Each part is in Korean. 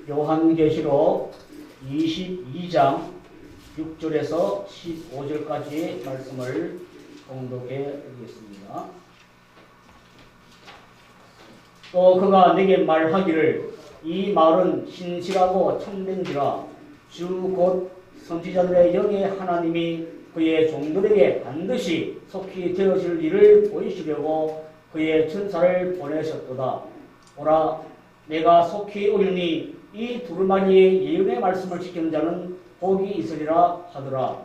요한계시록 22장 6절에서 15절까지의 말씀을 공독해 드리겠습니다. 또 그가 내게 말하기를 이 말은 신실하고 참된지라 주 곧 선지자들의 영의 하나님이 그의 종들에게 반드시 속히 되어질 일을 보이시려고 그의 천사를 보내셨도다. 보라, 내가 속히 오리니 이 두루마리의 예언의 말씀을 지키는 자는 복이 있으리라 하더라.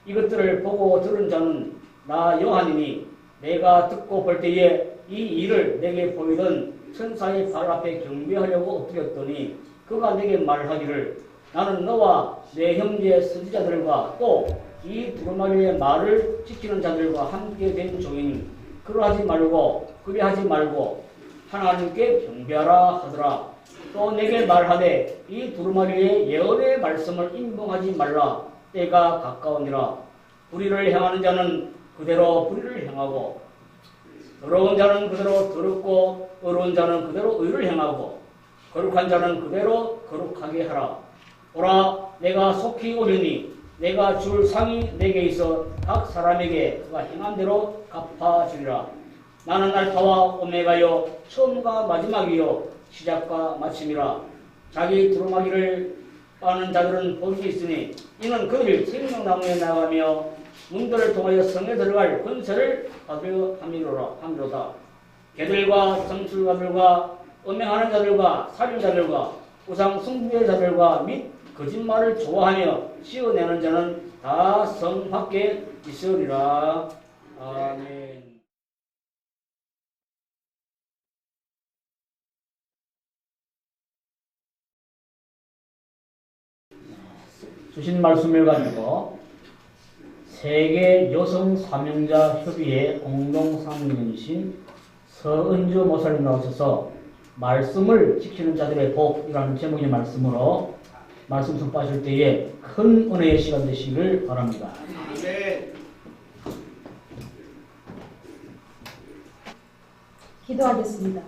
이것들을 보고 들은 자는 나 요한이니 내가 듣고 볼 때에 이 일을 내게 보이던 천사의 발 앞에 경배하려고 엎드렸더니 그가 내게 말하기를 나는 너와 내 형제 선지자들과 또 이 두루마리의 말을 지키는 자들과 함께 된 종이니 그러하지 말고 그리하지 말고 하나님께 경배하라 하더라. 또 내게 말하되 이 두루마리의 예언의 말씀을 임봉하지 말라. 때가 가까우니라. 불의를 행하는 자는 그대로 불의를 행하고 더러운 자는 그대로 더럽고 의로운 자는 그대로 의를 행하고 거룩한 자는 그대로 거룩하게 하라. 보라, 내가 속히 오리니 내가 줄 상이 내게 있어 각 사람에게 그가 행한 대로 갚아주리라. 나는 알파와 오메가요 처음과 마지막이요 시작과 마침이라. 자기 두루마기를 빠는 자들은 복이 있으니 이는 그들이 생명나무에 나가며 문들을 통하여 성에 들어갈 권세를 받으려 함이로다. 개들과 점술가들과 음행하는 자들과 살인자들과 우상 숭배의 자들과 및 거짓말을 좋아하며 씌어내는 자는 다 성 밖에 있으리라. 아멘. 주신 말씀을 가지고 세계 여성 사명자 협의회 공동상임이신 서은주 목사님 나오셔서 말씀을 지키는 자들의 복이라는 제목의 말씀으로 말씀 선포하실 때에 큰 은혜의 시간 되시길 바랍니다. 네. 기도하겠습니다.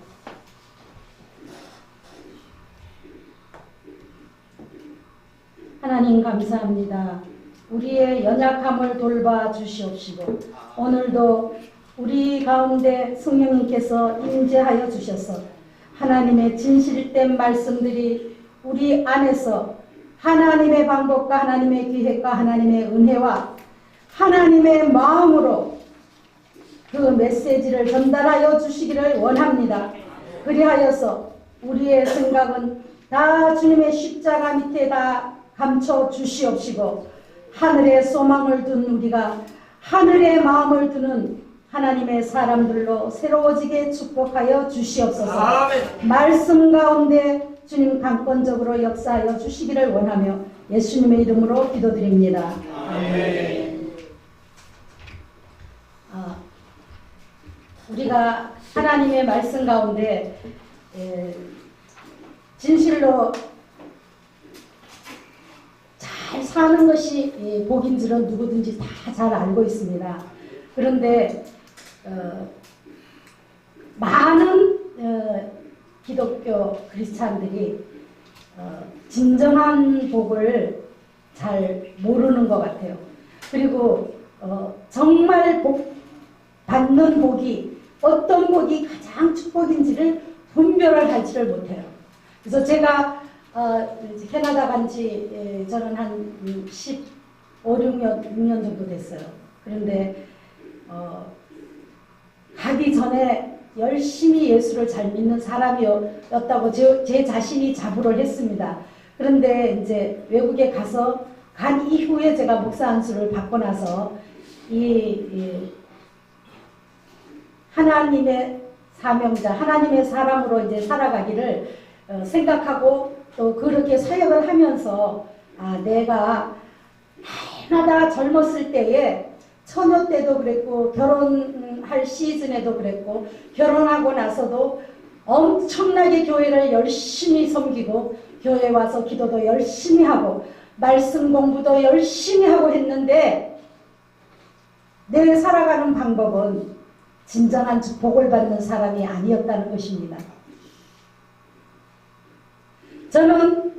하나님 감사합니다. 우리의 연약함을 돌봐 주시옵시고 오늘도 우리 가운데 성령님께서 임재하여 주셔서 하나님의 진실된 말씀들이 우리 안에서 하나님의 방법과 하나님의 계획과 하나님의 은혜와 하나님의 마음으로 그 메시지를 전달하여 주시기를 원합니다. 그리하여서 우리의 생각은 다 주님의 십자가 밑에 다 감춰 주시옵시고 하늘의 소망을 둔 우리가 하늘의 마음을 두는 하나님의 사람들로 새로워지게 축복하여 주시옵소서. 아멘. 말씀 가운데 주님 강권적으로 역사하여 주시기를 원하며 예수님의 이름으로 기도드립니다. 아멘. 우리가 하나님의 말씀 가운데 진실로 잘 사는 것이 복인 줄은 누구든지 다 잘 알고 있습니다. 그런데 많은 기독교 크리스찬들이 진정한 복을 잘 모르는 것 같아요. 그리고 정말 받는 복이 어떤 복이 가장 축복인지를 분별을 하지를 못해요. 그래서 제가 캐나다 간지 저는 한 6년 정도 됐어요. 그런데 가기 전에 열심히 예수를 잘 믿는 사람이었다고 제 자신이 자부를 했습니다. 그런데 이제 외국에 간 이후에 제가 목사 안수를 받고 나서 이 하나님의 사명자, 하나님의 사람으로 이제 살아가기를 생각하고 또 그렇게 사역을 하면서 내가 날마다 젊었을 때에 처녀 때도 그랬고 결혼할 시즌에도 그랬고 결혼하고 나서도 엄청나게 교회를 열심히 섬기고 교회 와서 기도도 열심히 하고 말씀 공부도 열심히 하고 했는데 내 살아가는 방법은 진정한 복을 받는 사람이 아니었다는 것입니다. 저는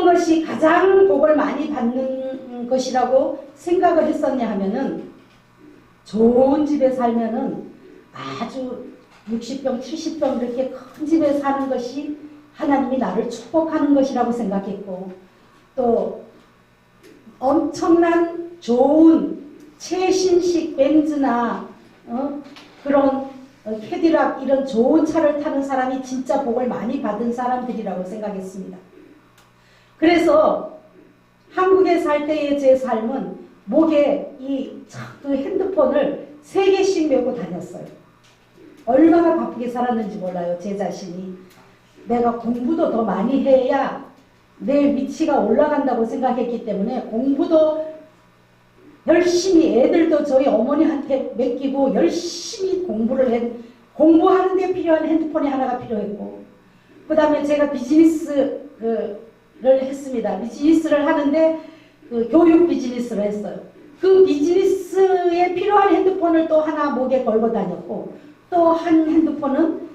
어떤 것이 가장 복을 많이 받는 것이라고 생각을 했었냐 하면은 좋은 집에 살면은 아주 60평, 70평 이렇게 큰 집에 사는 것이 하나님이 나를 축복하는 것이라고 생각했고, 또 엄청난 좋은 최신식 벤츠나 그런 캐디락 이런 좋은 차를 타는 사람이 진짜 복을 많이 받은 사람들이라고 생각했습니다. 그래서 한국에 살 때의 제 삶은 목에 그 핸드폰을 3개씩 메고 다녔어요. 얼마나 바쁘게 살았는지 몰라요. 제 자신이. 내가 공부도 더 많이 해야 내 위치가 올라간다고 생각했기 때문에 공부도 열심히, 애들도 저희 어머니한테 맡기고 열심히 공부하는 데 필요한 핸드폰이 하나가 필요했고, 그 다음에 제가 비즈니스를 했습니다. 비즈니스를 하는데 교육 비즈니스를 했어요. 그 비즈니스에 필요한 핸드폰을 또 하나 목에 걸고 다녔고, 또 한 핸드폰은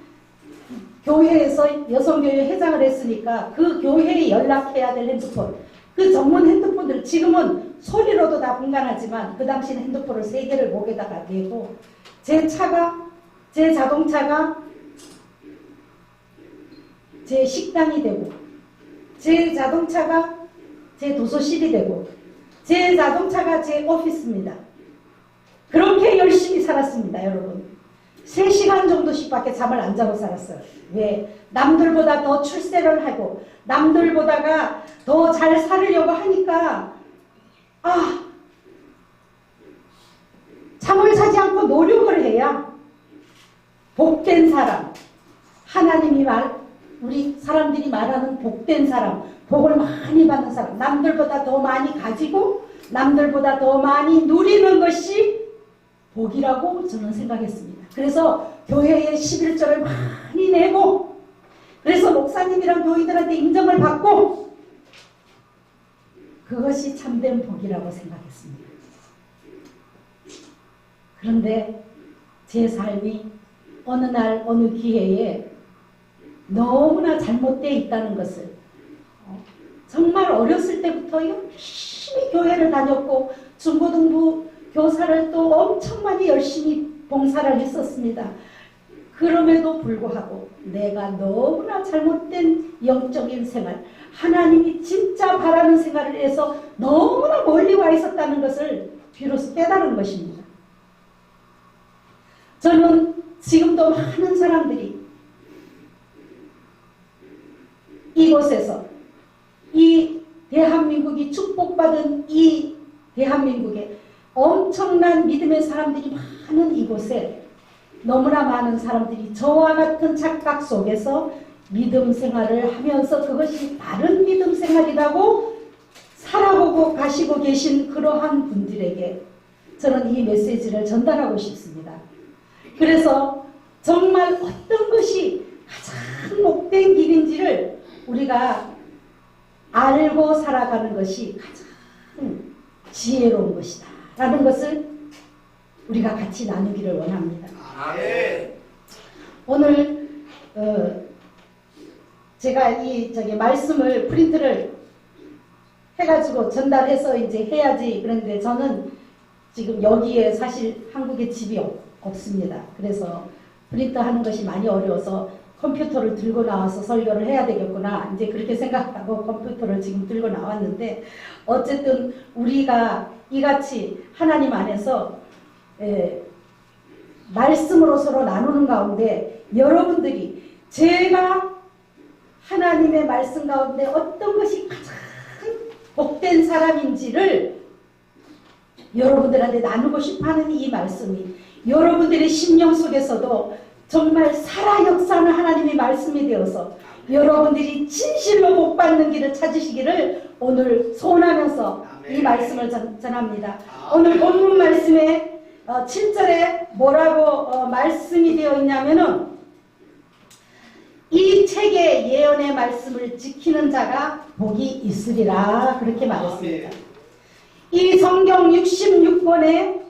교회에서 여성교회 회장을 했으니까 그 교회에 연락해야 될 핸드폰, 그 전문 핸드폰들, 지금은 소리로도 다 분간하지만 그 당시는 핸드폰을 3개를 목에다가 메고, 제 자동차가 제 식당이 되고, 제 자동차가 제 도서실이 되고, 제 자동차가 제 오피스입니다. 그렇게 열심히 살았습니다, 여러분. 3시간 정도씩밖에 잠을 안 자고 살았어요. 왜? 남들보다 더 출세를 하고 남들보다가 더 잘 살으려고 하니까 잠을 자지 않고 노력을 해야 복된 사람, 우리 사람들이 말하는 복된 사람, 복을 많이 받는 사람, 남들보다 더 많이 가지고 남들보다 더 많이 누리는 것이 복이라고 저는 생각했습니다. 그래서 교회에 11조를 많이 내고, 그래서 목사님이랑 교인들한테 인정을 받고, 그것이 참된 복이라고 생각했습니다. 그런데 제 삶이 어느 날 어느 기회에 너무나 잘못되어 있다는 것을, 정말 어렸을 때부터 열심히 교회를 다녔고 중고등부 교사를 또 엄청 많이 열심히 봉사를 했었습니다. 그럼에도 불구하고 내가 너무나 잘못된 영적인 생활, 하나님이 진짜 바라는 생활을 해서 너무나 멀리 와 있었다는 것을 비로소 깨달은 것입니다. 저는 지금도 많은 사람들이 이곳에서 이 대한민국이 축복받은 이 대한민국에 엄청난 믿음의 사람들이 많은 이곳에 너무나 많은 사람들이 저와 같은 착각 속에서 믿음 생활을 하면서 그것이 바른 믿음 생활이라고 살아보고 가시고 계신 그러한 분들에게 저는 이 메시지를 전달하고 싶습니다. 그래서 정말 어떤 것이 가장 복된 길인지를 우리가 알고 살아가는 것이 가장 지혜로운 것이다 라는 것을 우리가 같이 나누기를 원합니다. 오늘 제가 말씀을 프린트를 해가지고 전달해서 이제 해야지, 그런데 저는 지금 여기에 사실 한국에 집이 없습니다. 그래서 프린트 하는 것이 많이 어려워서 컴퓨터를 들고 나와서 설교를 해야 되겠구나 이제 그렇게 생각하고 컴퓨터를 지금 들고 나왔는데, 어쨌든 우리가 이같이 하나님 안에서 말씀으로 서로 나누는 가운데 여러분들이 제가 하나님의 말씀 가운데 어떤 것이 가장 복된 사람인지를 여러분들한테 나누고 싶어하는 이 말씀이 여러분들의 심령 속에서도 정말 살아 역사하는 하나님의 말씀이 되어서 여러분들이 진실로 복받는 길을 찾으시기를 오늘 소원하면서 이 말씀을 전합니다. 오늘 본문 말씀에 7절에 뭐라고 말씀이 되어 있냐면은, 이 책의 예언의 말씀을 지키는 자가 복이 있으리라 그렇게 말했습니다. 이 성경 66권에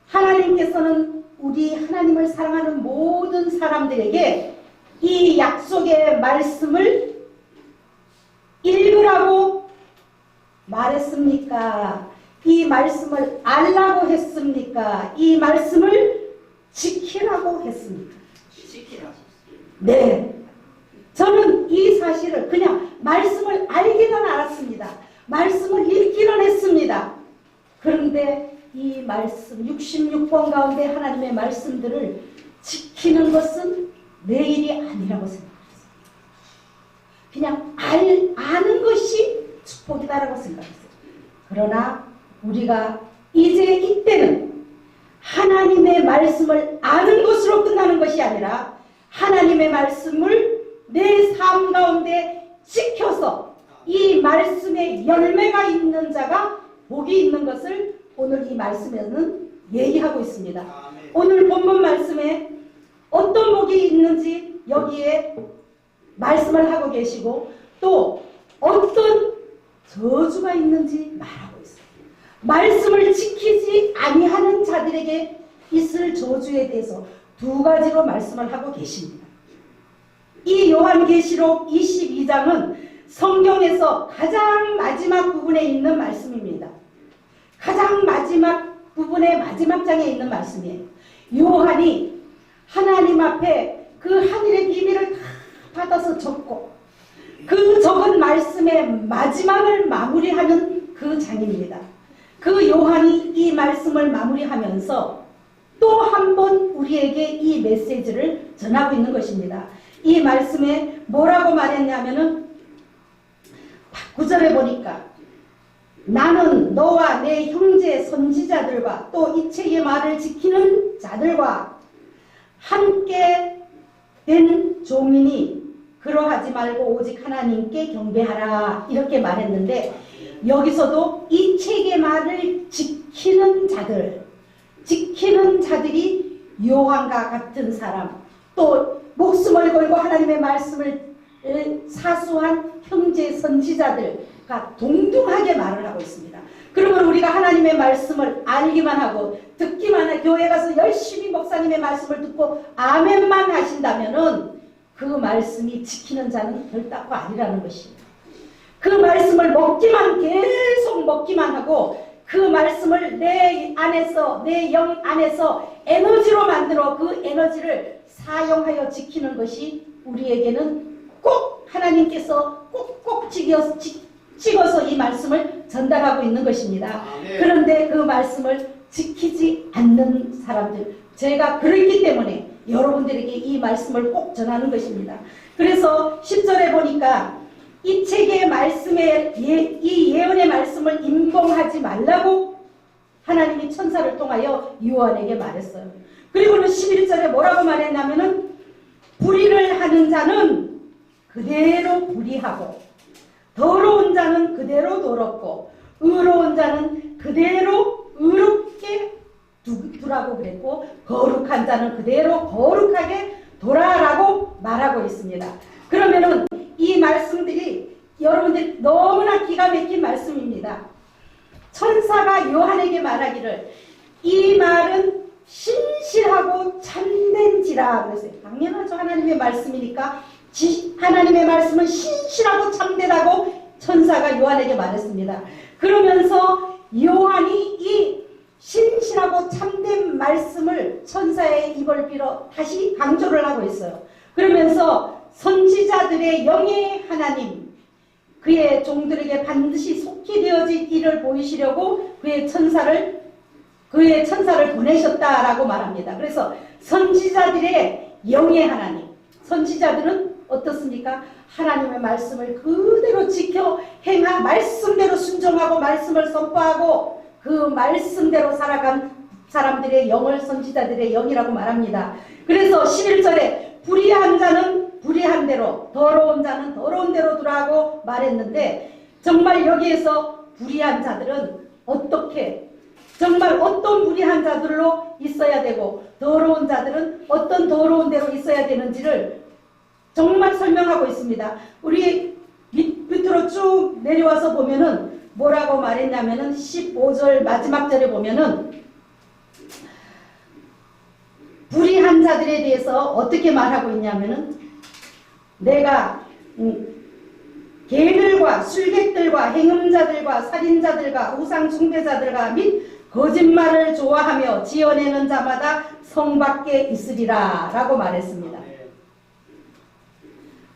하나님께서는 우리 하나님을 사랑하는 모든 사람들에게 이 약속의 말씀을 읽으라고 말했습니까? 이 말씀을 알라고 했습니까? 이 말씀을 지키라고 했습니까? 지키라. 네. 저는 이 사실을 그냥 말씀을 알기는 알았습니다. 말씀을 읽기는 했습니다. 그런데 이 말씀 66권 가운데 하나님의 말씀들을 지키는 것은 내 일이 아니라고 생각했어요. 그냥 아는 것이 축복이다라고 생각했어요. 그러나 우리가 이제 이때는 하나님의 말씀을 아는 것으로 끝나는 것이 아니라 하나님의 말씀을 내 삶 가운데 지켜서 이 말씀에 열매가 있는 자가 복이 있는 것을 오늘 이 말씀에는 얘기하고 있습니다. 오늘 본문 말씀에 어떤 복이 있는지 여기에 말씀을 하고 계시고 또 어떤 저주가 있는지 말하고 있어요. 말씀을 지키지 아니하는 자들에게 있을 저주에 대해서 두 가지로 말씀을 하고 계십니다. 이 요한계시록 22장은 성경에서 가장 마지막 부분에 있는 말씀입니다. 가장 마지막 부분의 마지막 장에 있는 말씀이에요. 요한이 하나님 앞에 그 하늘의 비밀을 다 받아서 적고 그 적은 말씀의 마지막을 마무리하는 그 장입니다. 그 요한이 이 말씀을 마무리하면서 또 한 번 우리에게 이 메시지를 전하고 있는 것입니다. 이 말씀에 뭐라고 말했냐면은 9절에 보니까 나는 너와 내 형제 선지자들과 또 이 책의 말을 지키는 자들과 함께 된 종이니 그러하지 말고 오직 하나님께 경배하라 이렇게 말했는데 여기서도 이 책의 말을 지키는 자들이 요한과 같은 사람 또 목숨을 걸고 하나님의 말씀을 사수한 형제 선지자들과 동등하게 말을 하고 있습니다. 그러면 우리가 하나님의 말씀을 알기만 하고 듣기만 하고 교회 가서 열심히 목사님의 말씀을 듣고 아멘만 하신다면은 그 말씀이 지키는 자는 결단코 아니라는 것입니다. 그 말씀을 계속 먹기만 하고 그 말씀을 내 안에서 내 영 안에서 에너지로 만들어 그 에너지를 사용하여 지키는 것이 우리에게는 꼭 하나님께서 꼭꼭 찍어서 이 말씀을 전달하고 있는 것입니다. 그런데 그 말씀을 지키지 않는 사람들 제가 그렇기 때문에 여러분들에게 이 말씀을 꼭 전하는 것입니다. 그래서 10절에 보니까 이 책의 말씀에 이 예언의 말씀을 임봉하지 말라고 하나님이 천사를 통하여 요한에게 말했어요. 그리고는 11절에 뭐라고 말했냐면은 불의를 하는 자는 그대로 불의하고 더러운 자는 그대로 더럽고 의로운 자는 그대로 의롭게 두라고 그랬고 거룩한 자는 그대로 거룩하게 돌아라고 말하고 있습니다. 그러면은 이 말씀들이 여러분들 너무나 기가 막힌 말씀입니다. 천사가 요한에게 말하기를 이 말은 신실하고 참된지라 그랬어요. 당연하죠. 하나님의 말씀이니까 하나님의 말씀은 신실하고 참되다고 천사가 요한에게 말했습니다. 그러면서 요한이 이 신실하고 참된 말씀을 천사의 입을 빌어 다시 강조를 하고 있어요. 그러면서 선지자들의 영의 하나님 그의 종들에게 반드시 속히 되어질 일을 보이시려고 그의 천사를 보내셨다라고 말합니다. 그래서 선지자들의 영의 하나님 선지자들은 어떻습니까? 하나님의 말씀을 그대로 지켜 행한 말씀대로 순종하고 말씀을 선포하고 그 말씀대로 살아간 사람들의 영을 선지자들의 영이라고 말합니다. 그래서 11절에 불의한 자는 불의한 대로 더러운 자는 더러운 대로 두라고 말했는데 정말 여기에서 불의한 자들은 어떻게 정말 어떤 불의한 자들로 있어야 되고 더러운 자들은 어떤 더러운 대로 있어야 되는지를 정말 설명하고 있습니다. 우리 밑으로 쭉 내려와서 보면은 뭐라고 말했냐면은 15절 마지막 절에 보면은 불의한 자들에 대해서 어떻게 말하고 있냐면은 내가 개들과 술객들과 행음자들과 살인자들과 우상 숭배자들과 및 거짓말을 좋아하며 지어내는 자마다 성 밖에 있으리라 라고 말했습니다.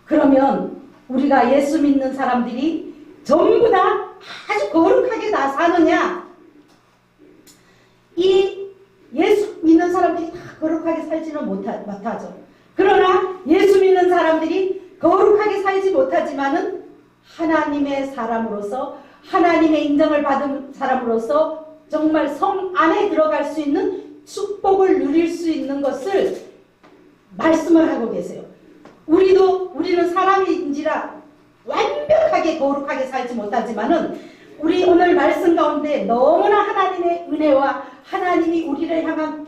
그러면 우리가 예수 믿는 사람들이 전부 다 아주 거룩하게 다 사느냐? 이 예수 믿는 사람들이 다 거룩하게 살지는 못하죠. 그러나 예수 믿는 사람들이 거룩하게 살지 못하지만은 하나님의 사람으로서 하나님의 인정을 받은 사람으로서 정말 성 안에 들어갈 수 있는 축복을 누릴 수 있는 것을 말씀을 하고 계세요. 우리는 사람인지라 완벽하게 거룩하게 살지 못하지만은 우리 오늘 말씀 가운데 너무나 하나님의 은혜와 하나님이 우리를 향한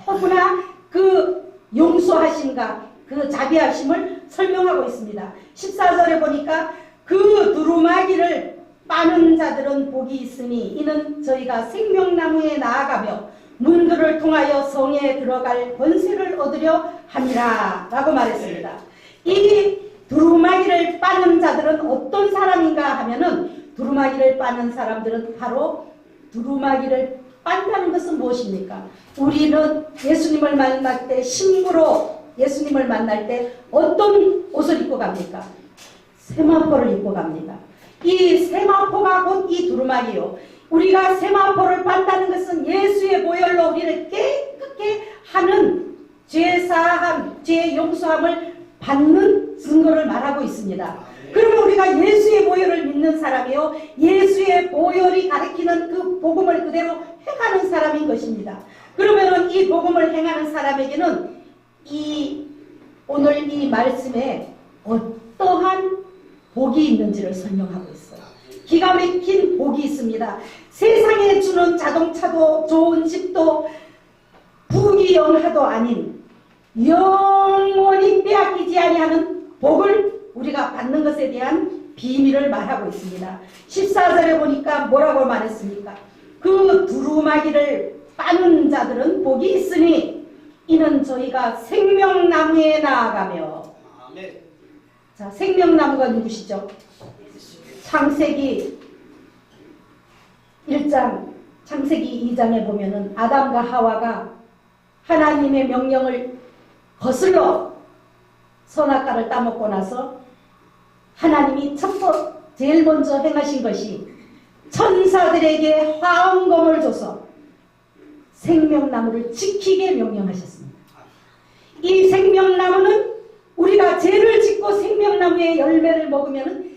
너무나 그 용서하심과 그 자비하심을 설명하고 있습니다. 14절에 보니까 그 두루마기를 빠는 자들은 복이 있으니 이는 저희가 생명나무에 나아가며 문들을 통하여 성에 들어갈 권세를 얻으려 함이라 라고 말했습니다. 이 두루마기를 빠는 자들은 어떤 사람인가 하면은 두루마기를 빠는 사람들은 바로 두루마기를 빤다는 것은 무엇입니까? 우리는 예수님을 만날 때 신부로 예수님을 만날 때 어떤 옷을 입고 갑니까? 세마포를 입고 갑니다. 이 세마포가 곧 이 두루마기요. 우리가 세마포를 빤다는 것은 예수의 보혈로 우리를 깨끗게 하는 죄사함, 죄 용서함을 받는 증거를 말하고 있습니다. 그러면 우리가 예수의 보혈을 믿는 사람이요, 예수의 보혈이 가리키는 그 복음을 그대로 행하는 사람인 것입니다. 그러면 이 복음을 행하는 사람에게는 오늘 이 말씀에 어떠한 복이 있는지를 설명하고 있어요. 기가 막힌 복이 있습니다. 세상에 주는 자동차도 좋은 집도 부귀영화도 아닌 영원히 빼앗기지 아니하는 복을 우리가 받는 것에 대한 비밀을 말하고 있습니다. 14절에 보니까 뭐라고 말했습니까? 그 두루마기를 빠는 자들은 복이 있으니 이는 저희가 생명나무에 나아가며. 자, 생명나무가 누구시죠? 창세기 1장, 창세기 2장에 보면은 아담과 하와가 하나님의 명령을 거슬러 선악과를 따먹고 나서 하나님이 제일 먼저 행하신 것이 천사들에게 화엄검을 줘서 생명나무를 지키게 명령하셨습니다. 이 생명나무는 우리가 죄를 짓고 생명나무의 열매를 먹으면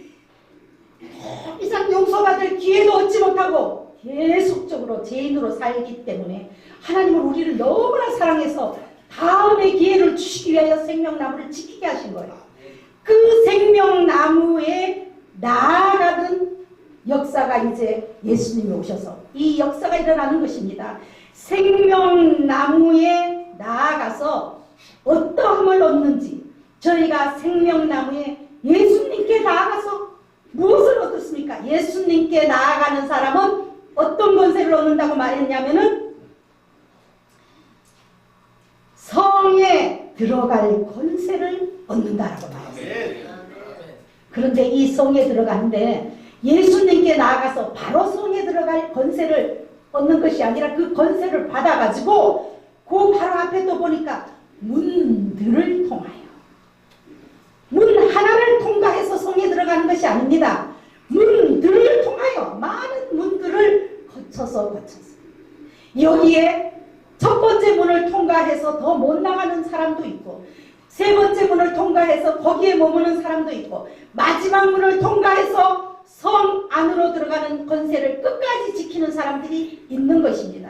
이상 용서받을 기회도 얻지 못하고 계속적으로 죄인으로 살기 때문에 하나님은 우리를 너무나 사랑해서 다음의 기회를 주시기 위하여 생명나무를 지키게 하신 거예요. 그 생명나무에 나아가는 역사가 이제 예수님이 오셔서 이 역사가 일어나는 것입니다. 생명나무에 나아가서 어떠함을 얻는지, 저희가 생명나무에 예수님께 나아가서 무엇을 얻었습니까? 예수님께 나아가는 사람은 어떤 권세를 얻는다고 말했냐면은 성에 들어갈 권세를 얻는다라고 말했어요. 그런데 이 성에 들어가는데 예수님께 나아가서 바로 성에 들어갈 권세를 얻는 것이 아니라 그 권세를 받아가지고 그 바로 앞에 또 보니까 문들을 통하여, 문 하나를 통과해서 성에 들어가는 것이 아닙니다. 문들을 통하여 많은 문들을 거쳐서 여기에 첫 번째 문을 통과해서 더 못 나가는 사람도 있고, 세 번째 문을 통과해서 거기에 머무는 사람도 있고, 마지막 문을 통과해서 성 안으로 들어가는 권세를 끝까지 지키는 사람들이 있는 것입니다.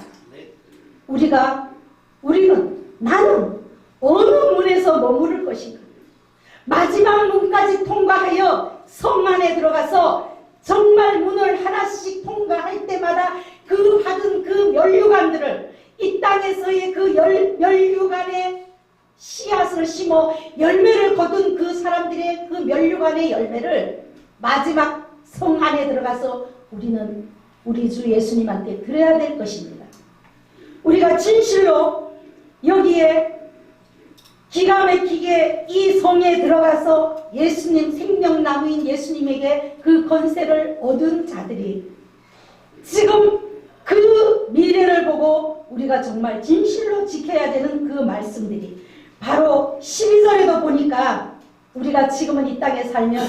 나는 어느 문에서 머무를 것인가? 마지막 문까지 통과하여 성 안에 들어가서 정말 문을 하나씩 통과할 때마다 그 받은 그 면류관들을, 이 땅에서의 그 면류관에 씨앗을 심어 열매를 거둔 그 사람들의 그 면류관의 열매를 마지막 성 안에 들어가서 우리는 우리 주 예수님한테 드려야 될 것입니다. 우리가 진실로 여기에 기가 막히게 이 성에 들어가서 예수님 생명나무인 예수님에게 그 권세를 얻은 자들이 지금 그 미래를 보고 우리가 정말 진실로 지켜야 되는 그 말씀들이 바로 12절에도 보니까 우리가 지금은 이 땅에 살면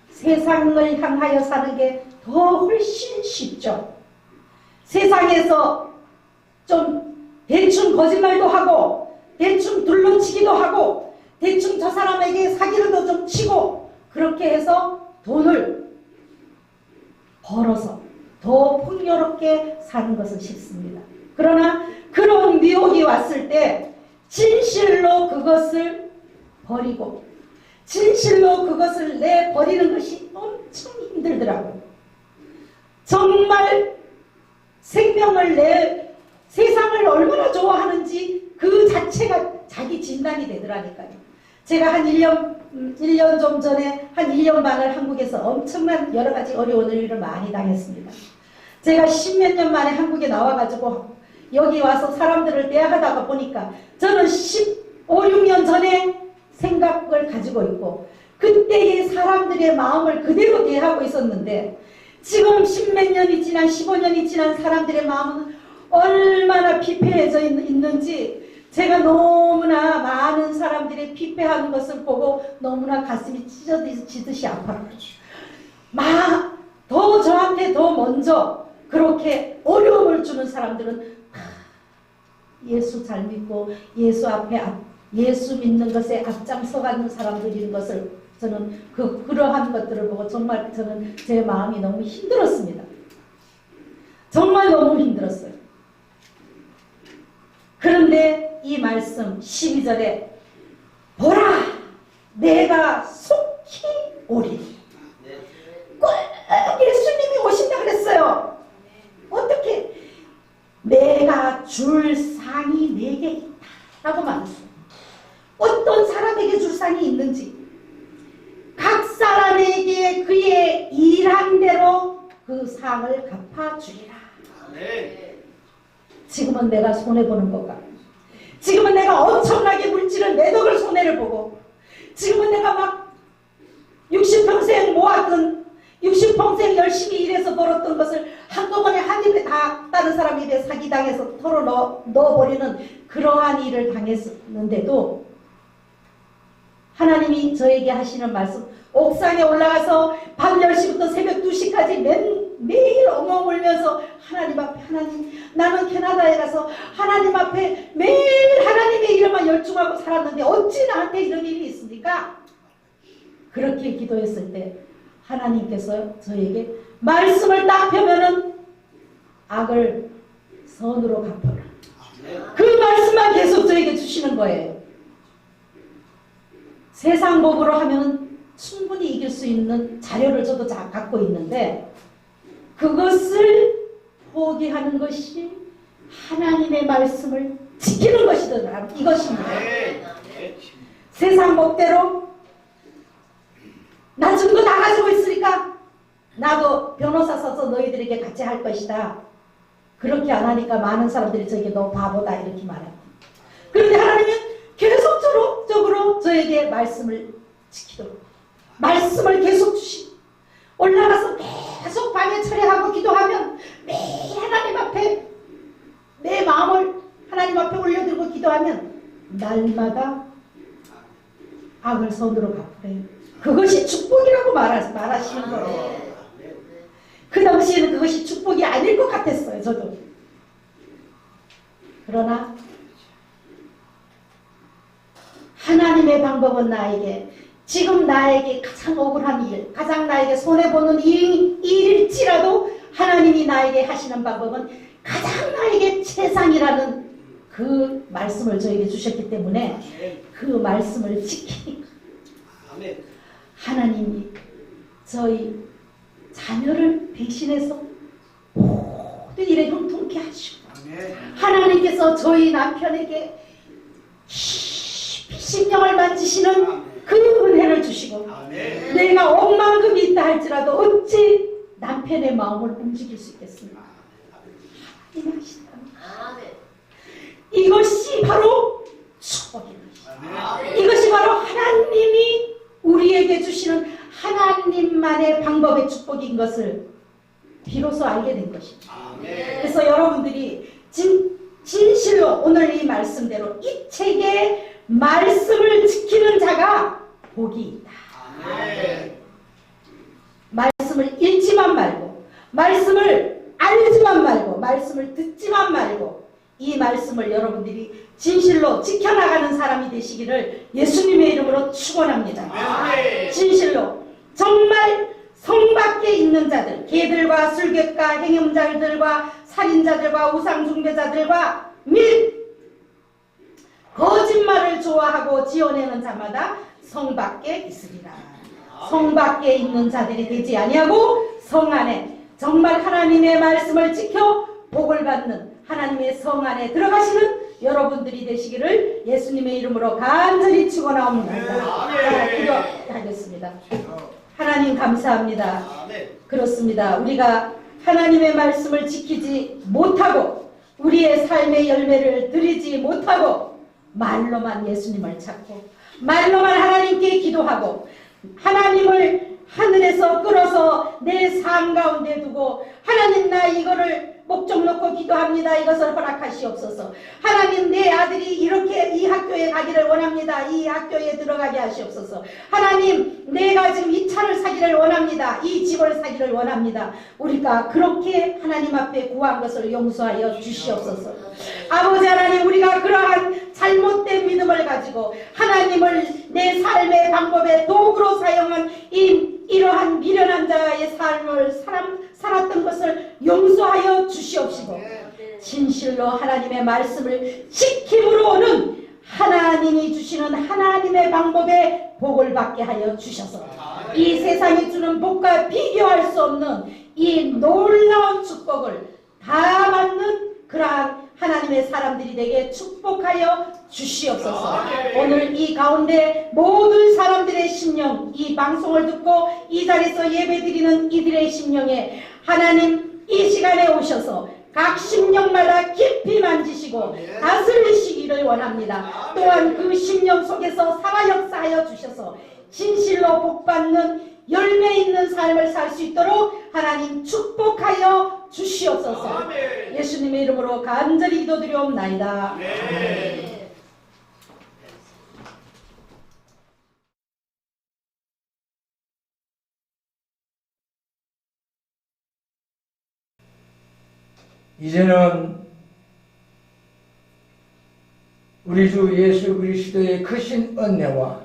세상을 향하여 사는 게 더 훨씬 쉽죠. 세상에서 좀 대충 거짓말도 하고 대충 둘러치기도 하고 대충 저 사람에게 사기라도 좀 치고 그렇게 해서 돈을 벌어서 더 풍요롭게 사는 것은 쉽습니다. 그러나 그런 미혹이 왔을 때 진실로 그것을 버리고 진실로 그것을 내버리는 것이 엄청 힘들더라고요. 정말 생명을 내 세상을 얼마나 좋아하는지 그 자체가 자기 진단이 되더라니까요. 제가 한 1년 좀 전에 한 1년 반을 한국에서 엄청난 여러 가지 어려운 일을 많이 당했습니다. 제가 10몇 년 만에 한국에 나와가지고 여기 와서 사람들을 대하다가 보니까 저는 15, 6년 전에 생각을 가지고 있고 그때의 사람들의 마음을 그대로 대하고 있었는데 지금 10몇 년이 지난 15년이 지난 사람들의 마음은 얼마나 피폐해져 있는지 제가 너무나 많은 사람들의 피폐한 것을 보고 너무나 가슴이 찢어지듯이 아팠거든요. 더 저한테 더 먼저 그렇게 어려움을 주는 사람들은 예수 잘 믿고 예수 앞에 예수 믿는 것에 앞장서 가는 사람들인 것을 저는 그러한 것들을 보고 정말 저는 제 마음이 너무 힘들었습니다. 정말 너무 힘들었어요. 그런데 이 말씀 12절에 보라 내가 속히 오리니 꼭 예수님이 오신다 그랬어요. 어떻게 내가 줄 상이 내게 있다 라고 말했어요. 어떤 사람에게 줄 상이 있는지 각 사람에게 그의 일한 대로 그 상을 갚아주리라. 지금은 내가 손해보는 것과 지금은 내가 엄청나게 물질을 매덕을 손해를 보고 지금은 내가 막 60평생 모았던 60평생 열심히 일해서 벌었던 것을 한꺼번에 한 입에 다 다른 사람 입에 사기당해서 털어 넣어버리는 그러한 일을 당했는데도 하나님이 저에게 하시는 말씀 옥상에 올라가서 밤 10시부터 새벽 2시까지 매일 엉엉 울면서 하나님 앞에 하나님 나는 캐나다에 가서 하나님 앞에 매일 하나님의 이름만 열중하고 살았는데 어찌 나한테 이런 일이 있습니까? 그렇게 기도했을 때 하나님께서 저에게 말씀을 딱 펴면은 악을 선으로 갚아라. 그 말씀만 계속 저에게 주시는 거예요. 세상 법으로 하면 충분히 이길 수 있는 자료를 저도 갖고 있는데 그것을 포기하는 것이 하나님의 말씀을 지키는 것이더라. 이것입니다. 세상 법대로 나 증거 다 가지고 있으니까 나도 변호사 써서 너희들에게 같이 할 것이다. 그렇게 안 하니까 많은 사람들이 저에게 너 바보다 이렇게 말합니다. 그런데 하나님은 계속적으로 저에게 말씀을 지키도록 말씀을 계속 주시고 올라가서 계속 밤에 철회하고 기도하면 매일 하나님 앞에 내 마음을 하나님 앞에 올려들고 기도하면 날마다 악을 선으로 갚으래요. 그것이 축복이라고 말하시는 거예요. 그 당시에는 그것이 축복이 아닐 것 같았어요. 저도. 그러나 하나님의 방법은 나에게 지금 나에게 가장 억울한 일, 가장 나에게 손해보는 일일지라도 하나님이 나에게 하시는 방법은 가장 나에게 최상이라는 그 말씀을 저에게 주셨기 때문에 그 말씀을 지키니까 하나님이 저희 자녀를 배신해서 모든 일에 형통케 하시고 하나님께서 저희 남편에게 심령을 만지시는 그 은혜를 주시고 내가 억만금이 있다 할지라도 어찌 남편의 마음을 움직일 수 있겠습니까? 하나님 하시다. 이것이 바로 축복입니다. 이것이 바로 하나님이 우리에게 주시는 하나님만의 방법의 축복인 것을 비로소 알게 된 것입니다. 그래서 여러분들이 진실로 오늘 이 말씀대로 이 책의 말씀을 지키는 자가 복이 있다. 말씀을 읽지만 말고, 말씀을 알지만 말고, 말씀을 듣지만 말고, 이 말씀을 여러분들이 진실로 지켜나가는 사람이 되시기를 예수님의 이름으로 축원합니다. 진실로 정말 성 밖에 있는 자들, 개들과 술객과 행음자들과 살인자들과 우상숭배자들과 및 거짓말을 좋아하고 지어내는 자마다 성 밖에 있으리라. 성 밖에 있는 자들이 되지 아니하고 성 안에 정말 하나님의 말씀을 지켜 복을 받는 하나님의 성 안에 들어가시는 여러분들이 되시기를 예수님의 이름으로 간절히 축원하옵나이다. 기도하겠습니다. 하나님 감사합니다. 그렇습니다. 우리가 하나님의 말씀을 지키지 못하고 우리의 삶의 열매를 드리지 못하고 말로만 예수님을 찾고 말로만 하나님께 기도하고 하나님을 하늘에서 끌어서 내 삶 가운데 두고 하나님 나 이거를 목적 놓고 기도합니다. 이것을 허락하시옵소서. 하나님 내 아들이 이렇게 이 학교에 가기를 원합니다. 이 학교에 들어가게 하시옵소서. 하나님 내가 지금 이 차를 사기를 원합니다. 이 집을 사기를 원합니다. 우리가 그렇게 하나님 앞에 구한 것을 용서하여 주시옵소서. 아버지 하나님 우리가 그러한 잘못된 믿음을 가지고 하나님을 내 삶의 방법의 도구로 사용한 이러한 미련한 자의 삶을 살았던 것을 용서하여 주시옵시고 진실로 하나님의 말씀을 지킴으로 오는 하나님이 주시는 하나님의 방법에 복을 받게 하여 주셔서 이 세상이 주는 복과 비교할 수 없는 이 놀라운 축복을 다 받는 그러한 하나님의 사람들이 되게 축복하여 주시옵소서. 오늘 이 가운데 모든 사람들의 심령, 이 방송을 듣고 이 자리에서 예배드리는 이들의 심령에 하나님 이 시간에 오셔서 각 심령마다 깊이 만지시고 다스리시기를 원합니다. 또한 그 심령 속에서 살아 역사하여 주셔서 진실로 복받는 열매 있는 삶을 살 수 있도록 하나님 축복하여 주시옵소서. 예수님의 이름으로 간절히 기도드리옵나이다. 이제는 우리 주 예수 그리스도의 크신 은혜와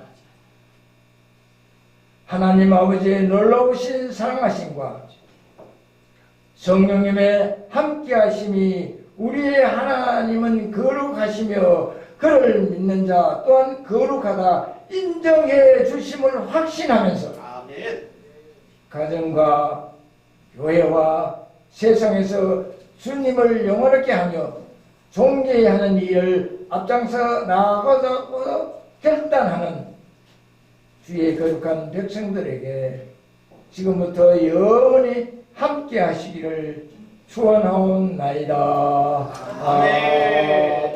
하나님 아버지의 놀라우신 사랑하심과 성령님의 함께하심이 우리의 하나님은 거룩하시며 그를 믿는 자 또한 거룩하다 인정해 주심을 확신하면서 가정과 교회와 세상에서 주님을 영원하게 하며 존귀하는 일을 앞장서 나아가서 결단하는 주의 거룩한 백성들에게 지금부터 영원히 함께 하시기를 축원하옵나이다. 아멘.